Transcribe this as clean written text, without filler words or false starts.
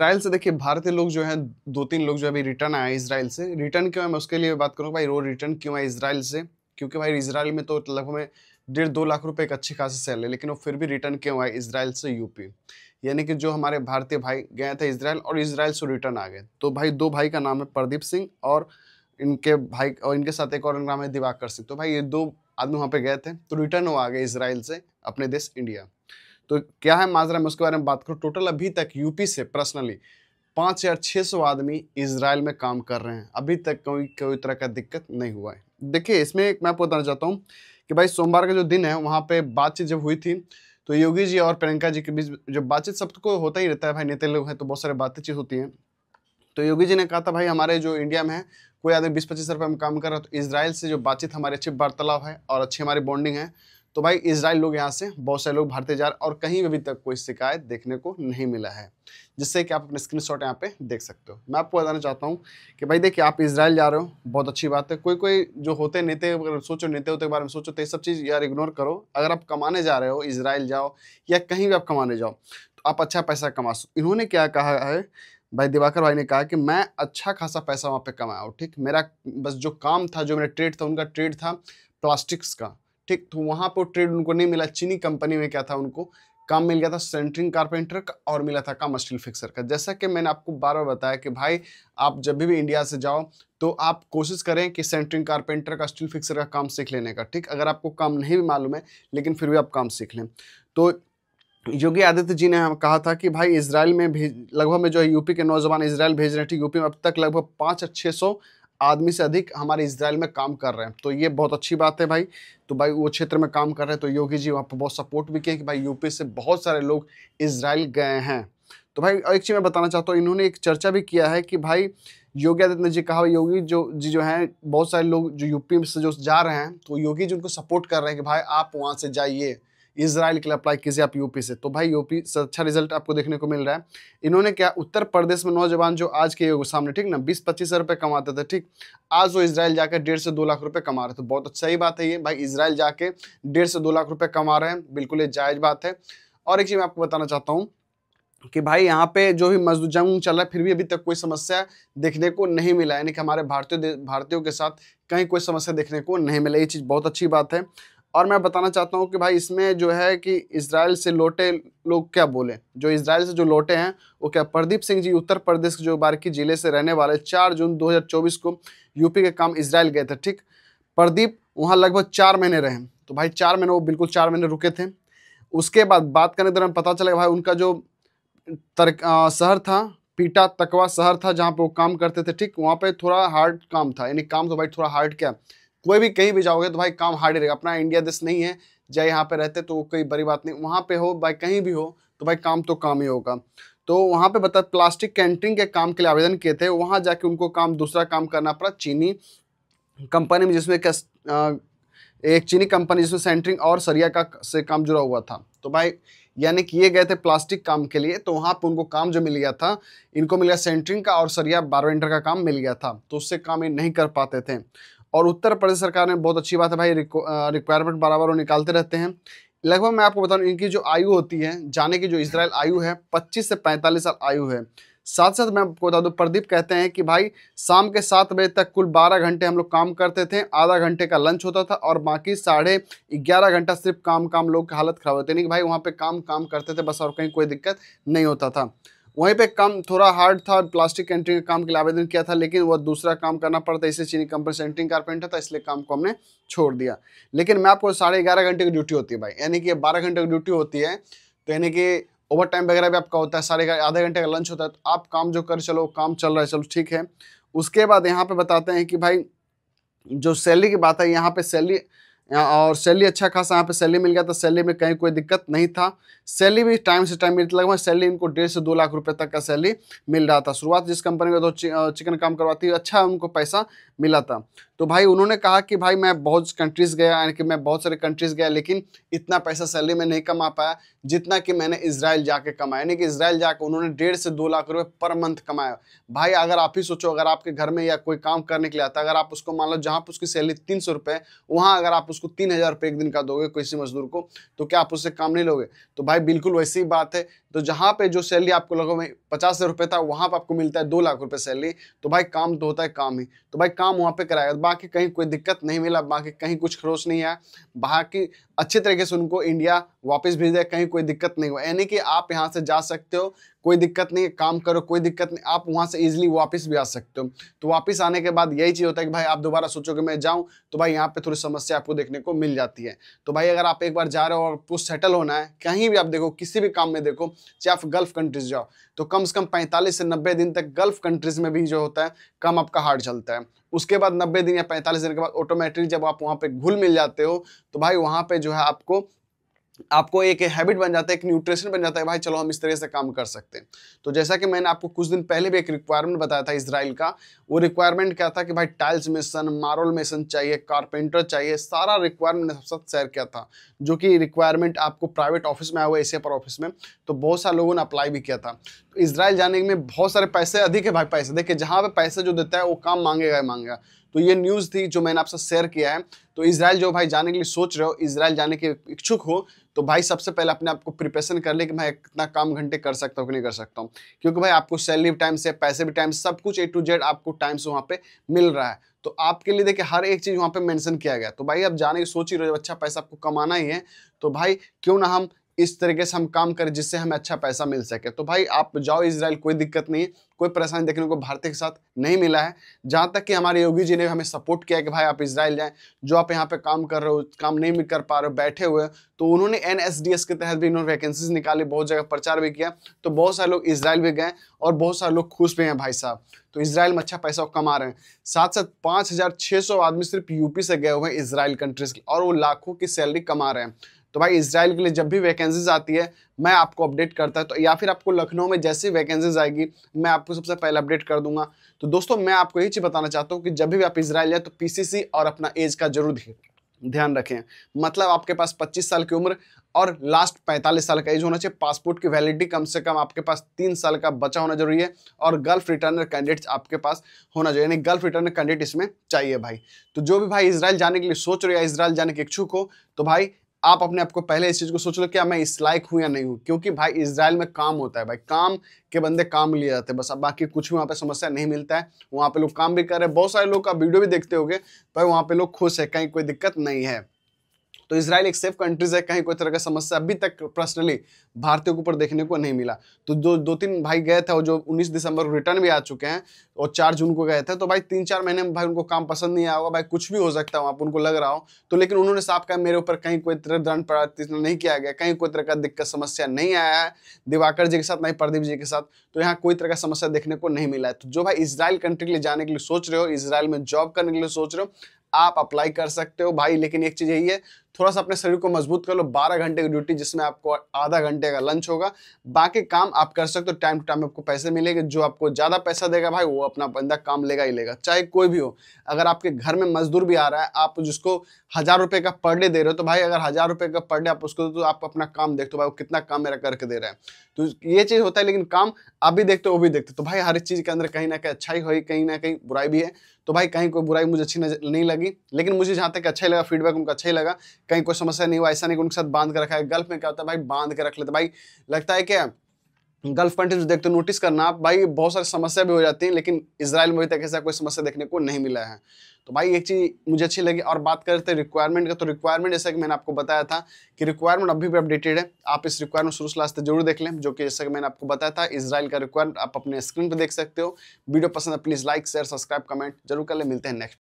Israel से देखिए भारतीय लोग जो हैं 2-3 लोग जो अभी रिटर्न आए इसराइल से। रिटर्न क्यों है मैं उसके लिए बात करूँगा भाई, वो रिटर्न क्यों आए इसराइल से? क्योंकि भाई इसराइल में तो लगभग में डेढ़ 2 लाख रुपए एक अच्छी खासी सैलरी, लेकिन वो फिर भी रिटर्न क्यों आए इसराइल से यूपी? यानी कि जो हमारे भारतीय भाई गए थे इसराइल और इसराइल से रिटर्न आ गए। तो भाई 2 भाई का नाम है प्रदीप सिंह और इनके भाई और इनके साथ एक और नाम है दिवाकर सिंह। तो भाई ये 2 आदमी वहाँ पे गए थे, तो रिटर्न वो आ गए इसराइल से अपने देश इंडिया। तो क्या है माजरा, मैं उसके बारे में बात करूँ। टोटल अभी तक यूपी से पर्सनली 5,600 आदमी इजराइल में काम कर रहे हैं। अभी तक कोई कोई तरह का दिक्कत नहीं हुआ है। देखिए इसमें एक मैं आपको बताना चाहता हूँ कि भाई सोमवार का जो दिन है वहाँ पे बातचीत जब हुई थी, तो योगी जी और प्रियंका जी के बीच जो बातचीत सबको होता ही रहता है भाई, नेता लोग हैं तो बहुत सारे बातचीत होती हैं। तो योगी जी ने कहा था भाई हमारे जो इंडिया में है कोई आदमी 20-25 रुपये में काम कर रहा है, तो इसराइल से जो बातचीत हमारी अच्छी वार्तालाप है और अच्छी हमारी बॉन्डिंग है, तो भाई इसराइल लोग यहाँ से बहुत सारे लोग भारतीय जा रहे हैं और कहीं अभी तक कोई शिकायत देखने को नहीं मिला है, जिससे कि आप अपने स्क्रीनशॉट यहाँ पे देख सकते हो। मैं आपको बताना चाहता हूँ कि भाई देखिए आप इसराइल जा रहे हो, बहुत अच्छी बात है। कोई कोई जो होते हैं नेता, अगर सोचो नेता होते के बारे में सोचो तो ये सब चीज़ यार इग्नोर करो। अगर आप कमाने जा रहे हो, इसराइल जाओ या कहीं भी आप कमाने जाओ, तो आप अच्छा पैसा कमा सकते। इन्होंने क्या कहा है भाई, दिवाकर भाई ने कहा कि मैं अच्छा खासा पैसा वहाँ पे कमाया हूँ, ठीक। मेरा बस जो काम था, जो मेरा ट्रेड था, उनका ट्रेड था प्लास्टिक्स का, ठीक। तो वहाँ पर ट्रेड उनको नहीं मिला। चीनी कंपनी में क्या था, उनको काम मिल गया था सेंटरिंग कारपेंटर का और मिला था काम स्टील फिक्सर का। जैसा कि मैंने आपको बार बार बताया कि भाई आप जब भी इंडिया से जाओ तो आप कोशिश करें कि सेंटरिंग कारपेंटर का, स्टील फिक्सर का काम सीख लेने का, ठीक। अगर आपको काम नहीं भी मालूम है लेकिन फिर भी आप काम सीख लें। तो योगी आदित्य जी ने हम कहा था कि भाई इसराइल में लगभग में जो है यूपी के नौजवान इसराइल भेज रहे हैं, ठीक। यूपी में अब तक लगभग 5,600 आदमी से अधिक हमारे इसराइल में काम कर रहे हैं, तो ये बहुत अच्छी बात है भाई। तो भाई वो क्षेत्र में काम कर रहे हैं, तो योगी जी वहाँ पर बहुत सपोर्ट भी किए कि भाई यूपी से बहुत सारे लोग इसराइल गए हैं। तो भाई एक चीज़ मैं बताना चाहता हूँ, इन्होंने एक चर्चा भी किया है कि भाई योगी आदित्यनाथ जी कहा, योगी जो हैं, बहुत सारे लोग जो यूपी से जो जा रहे हैं, तो योगी जी उनको सपोर्ट कर रहे हैं कि भाई आप वहाँ से जाइए, इसराइल के लिए अप्लाई कीजिए आप यूपी से। तो भाई यूपी से अच्छा रिजल्ट आपको देखने को मिल रहा है। इन्होंने क्या, उत्तर प्रदेश में नौजवान जो आज के सामने, ठीक ना, 20-25 रुपये कमाते थे, ठीक, आज वो इसराइल जाकर 1.5 से 2 लाख रुपए कमा रहे थे। बहुत सही बात है ये भाई, इसराइल जाके 1.5 से 2 लाख रुपए कमा रहे हैं, बिल्कुल ये जायज बात है। और एक चीज मैं आपको बताना चाहता हूँ कि भाई यहाँ पे जो भी मजदूर जंग चल रहा है, फिर भी अभी तक कोई समस्या देखने को नहीं मिला, यानी कि हमारे भारतीयों के साथ कहीं कोई समस्या देखने को नहीं मिला। ये चीज़ बहुत अच्छी बात है। और मैं बताना चाहता हूँ कि भाई इसमें जो है कि इसराइल से लौटे लोग क्या बोले, जो इसराइल से जो लौटे हैं वो क्या, प्रदीप सिंह जी उत्तर प्रदेश के जो बाराकी जिले से रहने वाले 4 जून 2024 को यूपी के काम इसराइल गए थे, ठीक। प्रदीप वहाँ लगभग 4 महीने रहे, तो भाई 4 महीने वो बिल्कुल 4 महीने रुके थे। उसके बाद बात करने के दौरान पता चला भाई उनका जो शहर था, पीटा तकवा शहर था जहाँ पे वो काम करते थे, ठीक। वहाँ पे थोड़ा हार्ड काम था, यानी काम तो भाई थोड़ा हार्ड, क्या कोई भी कहीं भी जाओगे तो भाई काम हार्ड ही रहेगा। अपना इंडिया देश नहीं है, चाहे यहाँ पे रहते तो कोई बड़ी बात नहीं, वहाँ पे हो भाई कहीं भी हो तो भाई काम तो काम ही होगा। तो वहाँ पे बता प्लास्टिक कैंटीन के काम के लिए आवेदन किए थे, वहाँ जाके उनको काम दूसरा काम करना पड़ा चीनी कंपनी में, जिसमें एक चीनी कंपनी जिसमें सेंटरिंग और सरिया का से काम जुड़ा हुआ था। तो भाई यानी कि ये गए थे प्लास्टिक काम के लिए, तो वहाँ पे उनको काम जो मिल गया था, इनको मिल गया सेंटरिंग का और सरिया बारवेंडर का काम मिल गया था, तो उससे काम ये नहीं कर पाते थे। और उत्तर प्रदेश सरकार ने, बहुत अच्छी बात है भाई, रिक्वायरमेंट बराबर वो निकालते रहते हैं। लगभग मैं आपको बताऊँ इनकी जो आयु होती है जाने की, जो इसराइल आयु है 25 से 45 साल आयु है। साथ साथ मैं आपको बता दूं, प्रदीप कहते हैं कि भाई शाम के 7 बजे तक कुल 12 घंटे हम लोग काम करते थे, आधा घंटे का लंच होता था और बाकी 11.5 घंटा सिर्फ काम लोग की हालत खराब होती है। नहीं कि भाई वहाँ पे काम करते थे बस, और कहीं कोई दिक्कत नहीं होता था। वहीं पे काम थोड़ा हार्ड था, प्लास्टिक कैंटीन के काम के लिए आवेदन किया था, लेकिन वह दूसरा काम करना पड़ता, इससे चीनी कंपनी सेंटरिंग कारपेंटर था, इसलिए काम को हमने छोड़ दिया। लेकिन मैं आपको 11.5 घंटे की ड्यूटी होती है भाई, यानी कि 12 घंटे की ड्यूटी होती है, तो यानी कि ओवर टाइम वगैरह भी आपका होता है, आधे घंटे का लंच होता है, तो आप काम जो कर चलो, काम चल रहा है, चलो ठीक है। उसके बाद यहाँ पे बताते हैं कि भाई जो सैलरी की बात है, यहाँ पे सैलरी अच्छा खासा यहाँ पे सैलरी मिल गया था, सैलरी में कहीं कोई दिक्कत नहीं था। सैलरी भी टाइम से टाइम मिलती, लगभग सैलरी इनको 1.5 से 2 लाख रुपए तक का सैलरी मिल रहा था। शुरुआत जिस कंपनी में तो चिकन काम करवाती है, अच्छा उनको पैसा मिला था। तो भाई उन्होंने कहा कि भाई मैं बहुत कंट्रीज़ गया, यानी कि मैं बहुत सारे कंट्रीज़ गया, लेकिन इतना पैसा सैलरी में नहीं कमा पाया जितना कि मैंने इज़राइल जाके कमाया। यानी कि इज़राइल जाके उन्होंने 1.5 से 2 लाख रुपए पर मंथ कमाया। भाई अगर आप ही सोचो, अगर आपके घर में या कोई काम करने के लिए आता है, अगर आप उसको मान लो जहाँ पे उसकी सैलरी 300 रुपये है, वहाँ अगर आप उसको 3000 रुपये एक दिन का दोगे किसी मजदूर को, तो क्या आप उससे काम नहीं लोगे? तो भाई बिल्कुल वैसी ही बात है। तो जहाँ पे जो सैलरी आपको लोगों में 50,000 रुपये था, वहाँ पे आपको मिलता है 2 लाख रुपये सैलरी। तो भाई काम तो होता है काम ही, तो भाई काम वहाँ पे कराएगा। बाकी कहीं कोई दिक्कत नहीं मिला, बाकी कहीं कुछ खरोच नहीं आया, बाकी अच्छे तरीके से उनको इंडिया वापस भेज दिया, कहीं कोई दिक्कत नहीं हुआ। यानी कि आप यहाँ से जा सकते हो, कोई दिक्कत नहीं है, काम करो, कोई दिक्कत नहीं, आप वहाँ से इजीली वापस भी आ सकते हो। तो वापस आने के बाद यही चीज़ होता है कि भाई आप दोबारा सोचोगे मैं जाऊँ, तो भाई यहाँ पे थोड़ी समस्या आपको देखने को मिल जाती है। तो भाई अगर आप एक बार जा रहे हो और आपको सेटल होना है, कहीं भी आप देखो, किसी भी काम में देखो, चाहे आप गल्फ कंट्रीज जाओ, तो कम से कम 45 से 90 दिन तक गल्फ कंट्रीज में भी जो होता है काम आपका हार्ड चलता है। उसके बाद 90 दिन या 45 दिन के बाद ऑटोमेटिकली जब आप वहाँ पे घुल मिल जाते हो, तो भाई वहाँ पे जो है आपको एक हैबिट बन जाता है, एक न्यूट्रिशन बन जाता है, भाई चलो हम इस तरह से काम कर सकते हैं। तो जैसा कि मैंने आपको कुछ दिन पहले भी एक रिक्वायरमेंट बताया था इजराइल का, वो रिक्वायरमेंट क्या था कि भाई टाइल्स मेसन, मार्बल मेसन चाहिए, कारपेंटर चाहिए, सारा रिक्वायरमेंट मैंने सबके साथ शेयर किया था, जो कि रिक्वायरमेंट आपको प्राइवेट ऑफिस में आया हुआ है, एशिया पर ऑफिस में। तो बहुत सारे लोगों ने अप्लाई भी किया था। तो इजराइल जाने में बहुत सारे पैसे अधिक है भाई, पैसे देखिए, जहाँ पे पैसे जो देता है वो काम मांगेगा ही मांगेगा। तो ये न्यूज़ थी जो मैंने आपसे शेयर किया है। तो इजराइल जो भाई जाने के लिए सोच रहे हो, इजराइल जाने के इच्छुक हो, तो भाई सबसे पहले अपने आप को प्रिपरेशन कर ले कि मैं कितना काम घंटे कर सकता हूँ कि नहीं कर सकता हूँ, क्योंकि भाई आपको सैलरी टाइम से, पैसे भी टाइम से, सब कुछ A to Z आपको टाइम से वहाँ पे मिल रहा है। तो आपके लिए देखिए हर एक चीज़ वहाँ पे मेंशन किया गया। तो भाई आप जाने की सोच ही रहे हो, अच्छा पैसा आपको कमाना ही है, तो भाई क्यों ना हम इस तरीके से हम काम करें जिससे हमें अच्छा पैसा मिल सके। तो भाई आप जाओ इजराइल, कोई दिक्कत नहीं है, कोई परेशानी देखने को भारतीय के साथ नहीं मिला है। जहाँ तक कि हमारे योगी जी ने हमें सपोर्ट किया कि भाई आप इजराइल जाएं, जो आप यहाँ पे काम कर रहे हो, काम नहीं भी कर पा रहे हो, बैठे हुए, तो उन्होंने NSDS के तहत भी इन्होंने वैकेंसीज निकाली, बहुत जगह प्रचार भी किया, तो बहुत सारे लोग इजराइल भी गए और बहुत सारे लोग खुश भी हैं भाई साहब। तो इजराइल में अच्छा पैसा कमा रहे हैं। साथ साथ 5600 आदमी सिर्फ यूपी से गए हुए हैं इजराइल कंट्रीज के, और वो लाखों की सैलरी कमा रहे हैं। तो भाई इजराइल के लिए जब भी वैकेंसीज आती है मैं आपको अपडेट करता है, तो या फिर आपको लखनऊ में जैसी वैकेंसीज आएगी मैं आपको सबसे पहले अपडेट कर दूंगा। तो दोस्तों मैं आपको यही चीज़ बताना चाहता हूँ कि जब भी आप इजराइल जाए तो PCC और अपना एज का जरूर ध्यान रखें। मतलब आपके पास 25 साल की उम्र और लास्ट 45 साल का एज होना चाहिए। पासपोर्ट की वैलिडिटी कम से कम आपके पास 3 साल का बचा होना जरूरी है, और गल्फ रिटर्नर कैंडिडेट्स आपके पास होना चाहिए, यानी गल्फ रिटर्नर कैंडिडेट इसमें चाहिए भाई। तो जो भी भाई इजराइल जाने के लिए सोच रहे हो या इजराइल जाने के इच्छुक हो, तो भाई आप अपने आप को पहले इस चीज़ को सोच लो क्या मैं इस लायक हूँ या नहीं हूँ, क्योंकि भाई इजराइल में काम होता है, भाई काम के बंदे काम लिए जाते हैं बस। अब बाकी कुछ भी वहाँ पे समस्या नहीं मिलता है, वहाँ पे लोग काम भी कर रहे हैं, बहुत सारे लोग का वीडियो भी देखते होंगे, भाई वहाँ पे लोग खुश है, कहीं कोई दिक्कत नहीं है। तो इजराइल एक सेफ कंट्रीज है, कहीं कोई तरह का समस्या अभी तक पर्सनली भारतीयों के ऊपर देखने को नहीं मिला। तो जो 2-3 भाई गए थे और जो 19 दिसंबर को रिटर्न भी आ चुके हैं और 4 जून को गए थे, तो भाई 3-4 महीने में भाई उनको काम पसंद नहीं आया होगा, भाई कुछ भी हो सकता है वहाँ पर उनको लग रहा हो, तो लेकिन उन्होंने साफ कहा मेरे ऊपर कहीं कोई तरह दंड प्रार्थित नहीं किया गया, कहीं कोई तरह का दिक्कत समस्या नहीं आया है दिवाकर जी के साथ, नहीं प्रदीप जी के साथ, तो यहाँ कोई तरह का समस्या देखने को नहीं मिला है। तो जो भाई इजराइल कंट्री के लिए जाने के लिए सोच रहे हो, इजराइल में जॉब करने के लिए सोच रहे हो, आप अप्लाई कर सकते हो भाई। लेकिन एक चीज यही है, थोड़ा सा अपने शरीर को मजबूत कर लो। 12 घंटे की ड्यूटी जिसमें आपको आधा घंटे का लंच होगा, बाकी काम आप कर सकते हो, टाइम टू टाइम आपको पैसे मिलेंगे। जो आपको ज्यादा पैसा देगा भाई वो अपना बंदा काम लेगा ही लेगा, चाहे कोई भी हो। अगर आपके घर में मजदूर भी आ रहा है, आप जिसको 1000 रुपये का पर डे दे रहे हो, तो भाई अगर 1000 रुपये का पर डे आप उसको, तो आप अपना काम देखते हो भाई वो कितना काम मेरा करके दे रहा है। तो ये चीज होता है, लेकिन काम आप भी देखते हो वो भी देखते हो। तो भाई हर एक चीज के अंदर कहीं ना कहीं अच्छाई हुई, कहीं ना कहीं बुराई भी है। तो भाई कहीं कोई बुराई मुझे अच्छी नहीं लगी, लेकिन मुझे जहाँ तक अच्छा ही लगा, फीडबैक उनका अच्छा ही लगा, कहीं कोई समस्या नहीं हुआ। ऐसा नहीं कि उनके साथ बांध के रखा है। गल्फ में क्या होता है भाई, बांध के रख लेते भाई, लगता है क्या गल्फ कंट्रीज देखते हो, नोटिस करना आप भाई, बहुत सारी समस्या भी हो जाती है, लेकिन इजराइल में अभी तक ऐसा कोई समस्या देखने को नहीं मिला है। तो भाई एक चीज मुझे अच्छी लगी। और बात करते हैं रिक्वायरमेंट का, तो रिक्वायरमेंट जैसा कि मैंने आपको बताया था कि रिक्वायरमेंट अभी भी अपडेटेड है। आप इस रिक्वायरमेंट शुरू से लास्ट तक जरूर देख लें, जो कि जैसा कि मैंने आपको बताया था इजराइल का रिक्वायरमेंट आप अपने स्क्रीन पर देख सकते हो। वीडियो पसंद है please like share subscribe comment जरूर कर ले। मिलते हैं नेक्स्ट।